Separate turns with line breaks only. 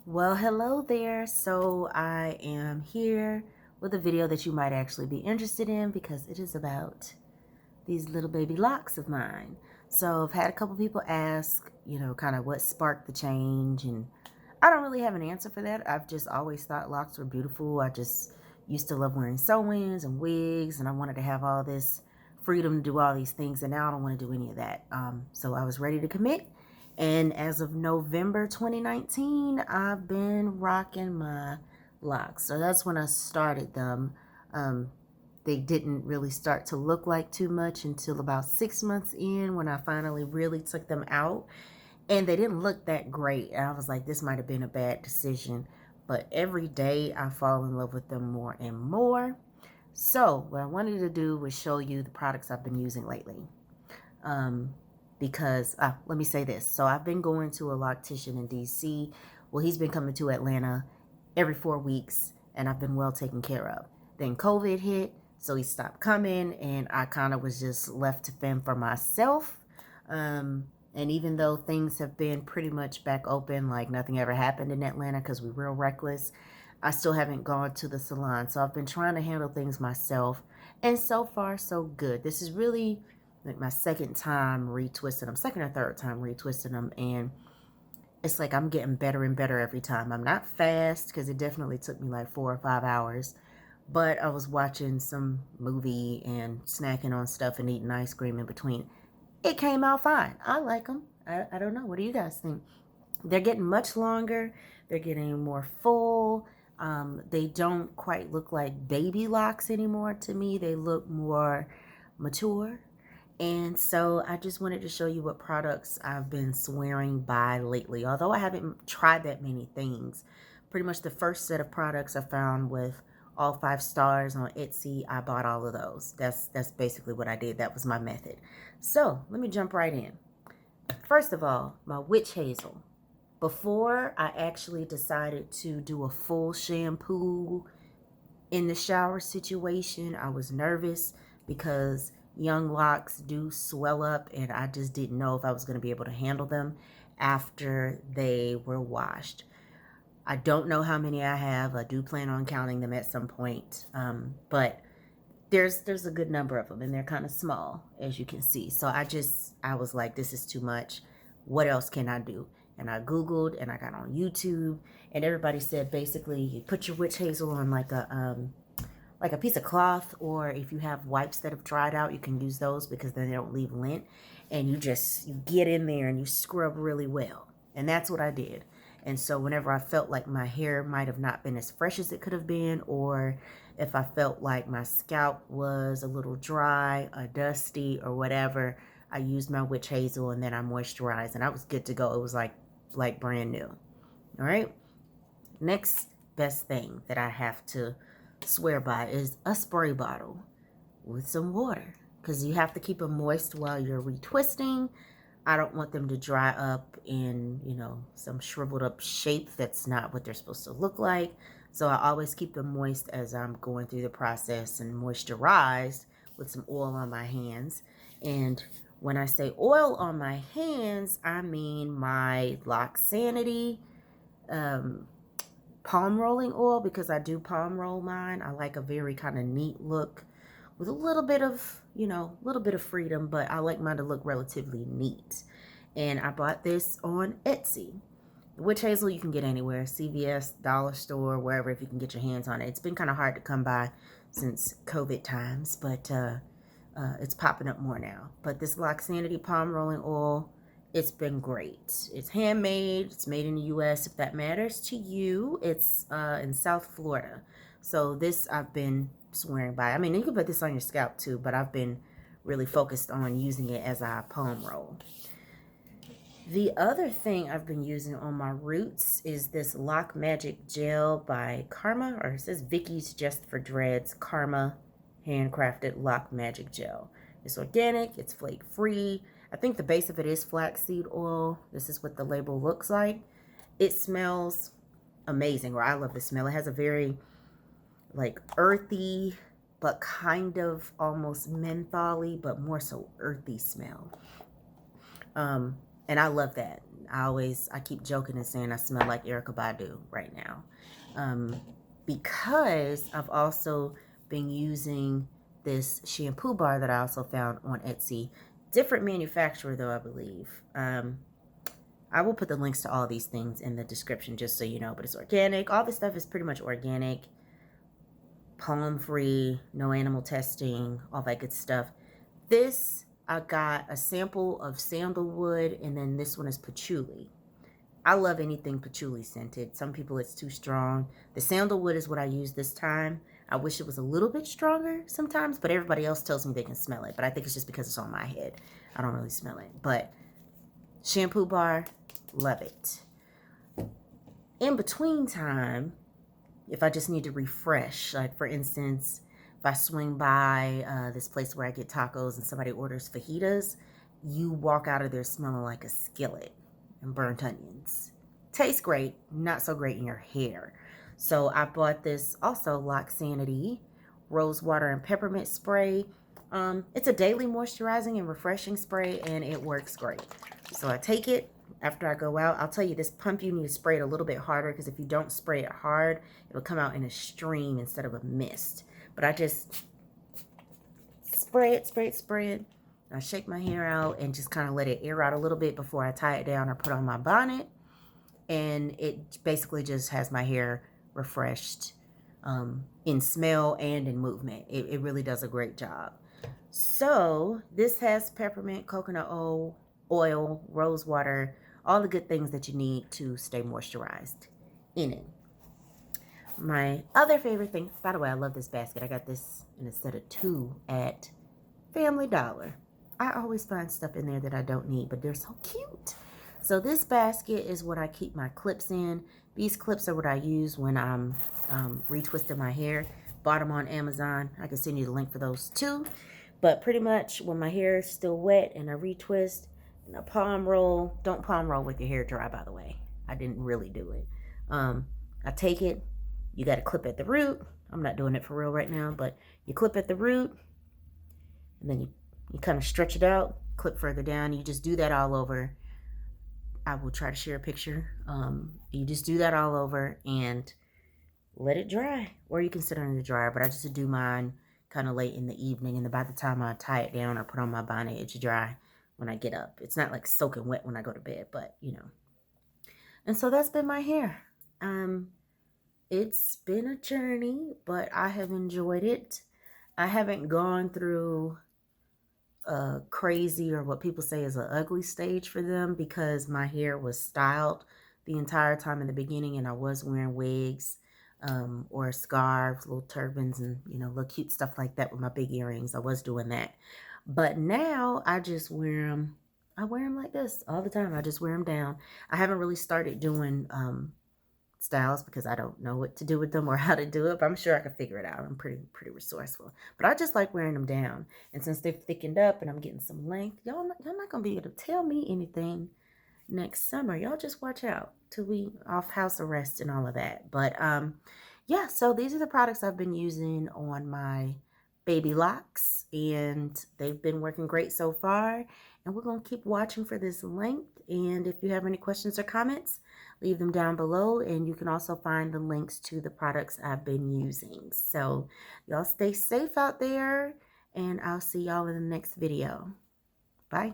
Well, hello there. So I am here with a video that you might actually be interested in because it is about these little baby locks of mine. So I've had a couple people ask, kind of what sparked the change, and I don't really have an answer for that. I've just always thought locks were beautiful. I just used to love wearing sew-ins and wigs, and I wanted to have all this freedom to do all these things, and now I don't want to do any of that. So I was ready to commit. And as of November 2019, I've been rocking my locks. So that's when I started them. They didn't really start to look like too much until about 6 months in when I finally really took them out. And they didn't look that great. And I was like, this might have been a bad decision. But every day I fall in love with them more and more. So what I wanted to do was show you the products I've been using lately. Because let me say this. So I've been going to a loctician in DC. Well, he's been coming to Atlanta every 4 weeks, and I've been well taken care of. Then COVID hit, so he stopped coming, and I kind of was just left to fend for myself. And even though things have been pretty much back open, like nothing ever happened in Atlanta because we're real reckless, I still haven't gone to the salon. So I've been trying to handle things myself, and so far so good. This is really like my second time retwisting them, second or third time retwisting them, and it's like I'm getting better and better every time. I'm not fast because it definitely took me like 4 or 5 hours, but I was watching some movie and snacking on stuff and eating ice cream in between. It came out fine. I like them. I don't know. What do you guys think? They're getting much longer. They're getting more full. They don't quite look like baby locks anymore to me. They look more mature. And so I just wanted to show you what products I've been swearing by lately. Although I haven't tried that many things. Pretty much the first set of products I found with all 5 stars on Etsy, I bought all of those. That's basically what I did. That was my method. So let me jump right in. First of all, my witch hazel. Before I actually decided to do a full shampoo in the shower situation, I was nervous because young locks do swell up, and I just didn't know if I was going to be able to handle them after they were washed. I don't know how many I have. I do plan on counting them at some point, but there's a good number of them, and they're kind of small, as you can see. So I was like, this is too much. What else can I do? And I Googled, and I got on YouTube, and everybody said basically you put your witch hazel on like a piece of cloth, or if you have wipes that have dried out, you can use those because then they don't leave lint, and you get in there and you scrub really well. And that's what I did. And so whenever I felt like my hair might have not been as fresh as it could have been, or if I felt like my scalp was a little dry or dusty or whatever, I used my witch hazel and then I moisturized, and I was good to go. It was like brand new. All right. Next best thing that I have to swear by is a spray bottle with some water, because you have to keep them moist while you're retwisting. I don't want them to dry up in, some shriveled up shape that's not what they're supposed to look like. So I always keep them moist as I'm going through the process, and moisturized with some oil on my hands. And when I say oil on my hands, I mean my LOC Sanity palm rolling oil, because I do palm roll mine. I like a very kind of neat look with a little bit of, freedom, but I like mine to look relatively neat. And I bought this on Etsy. Witch hazel you can get anywhere, CVS, dollar store, wherever, if you can get your hands on it. It's been kind of hard to come by since COVID times, but it's popping up more now. But this LOC Sanity palm rolling oil, it's been great. It's handmade. It's made in the U.S., if that matters to you. It's in South Florida. So this I've been swearing by. I mean, you can put this on your scalp too, but I've been really focused on using it as a palm roll. The other thing I've been using on my roots is this LOC Magic Gel by Karma, or it says Vicky's Just for Dreads Karma handcrafted LOC Magic Gel. It's organic, it's flake free. I think the base of it is flaxseed oil. This is what the label looks like. It smells amazing, or I love the smell. It has a very like earthy, but kind of almost mentholy, but more so earthy smell. And I love that. I keep joking and saying I smell like Erykah Badu right now. Because I've also been using this shampoo bar that I also found on Etsy. Different manufacturer though, I believe. I will put the links to all these things in the description just so you know, but it's organic. All this stuff is pretty much organic, palm free, no animal testing, all that good stuff. This, I got a sample of sandalwood, and then this one is patchouli. I love anything patchouli scented. Some people it's too strong. The sandalwood is what I use this time. I wish it was a little bit stronger sometimes, but everybody else tells me they can smell it. But I think it's just because it's on my head. I don't really smell it. But shampoo bar, love it. In between time, if I just need to refresh, like for instance, if I swing by this place where I get tacos and somebody orders fajitas, you walk out of there smelling like a skillet and burnt onions. Tastes great, not so great in your hair. So I bought this also LOC Sanity rose water and peppermint spray. It's a daily moisturizing and refreshing spray, and it works great. So I take it after I go out. I'll tell you, this pump, you need to spray it a little bit harder, because if you don't spray it hard, it'll come out in a stream instead of a mist. But I just spray it. I shake my hair out and just kind of let it air out a little bit before I tie it down or put on my bonnet. And it basically just has my hair refreshed in smell and in movement. It really does a great job. So this has peppermint, coconut oil, rose water, all the good things that you need to stay moisturized in it. My other favorite thing, by the way, I love this basket. I got this in a set of 2 at Family Dollar. I always find stuff in there that I don't need, but they're so cute. So this basket is what I keep my clips in. These clips are what I use when I'm retwisting my hair. Bought them on Amazon. I can send you the link for those too. But pretty much when my hair is still wet and I retwist and I palm roll. Don't palm roll with your hair dry, by the way. I didn't really do it. I take it. You got to clip at the root. I'm not doing it for real right now, but you clip at the root. And then you kind of stretch it out, clip further down. You just do that all over. I will try to share a picture. You just do that all over and let it dry. Or you can sit under the dryer, but I just do mine kind of late in the evening. And by the time I tie it down or put on my bonnet, it's dry when I get up. It's not like soaking wet when I go to bed, but you know. And so that's been my hair. It's been a journey, but I have enjoyed it. I haven't gone through crazy, or what people say is an ugly stage for them, because my hair was styled the entire time in the beginning, and I was wearing wigs or scarves, little turbans, and you know, little cute stuff like that with my big earrings. I was doing that, but now I just wear them. I wear them like this all the time. I just wear them down. I haven't really started doing styles because I don't know what to do with them or how to do it, but I'm sure I can figure it out. I'm pretty resourceful, but I just like wearing them down. And since they've thickened up and I'm getting some length, y'all not gonna be able to tell me anything next summer. Y'all just watch out till we off house arrest and all of that. But yeah, so these are the products I've been using on my baby locks, and they've been working great so far, and we're gonna keep watching for this length. And if you have any questions or comments, leave them down below, and you can also find the links to the products I've been using. So y'all stay safe out there, and I'll see y'all in the next video. Bye.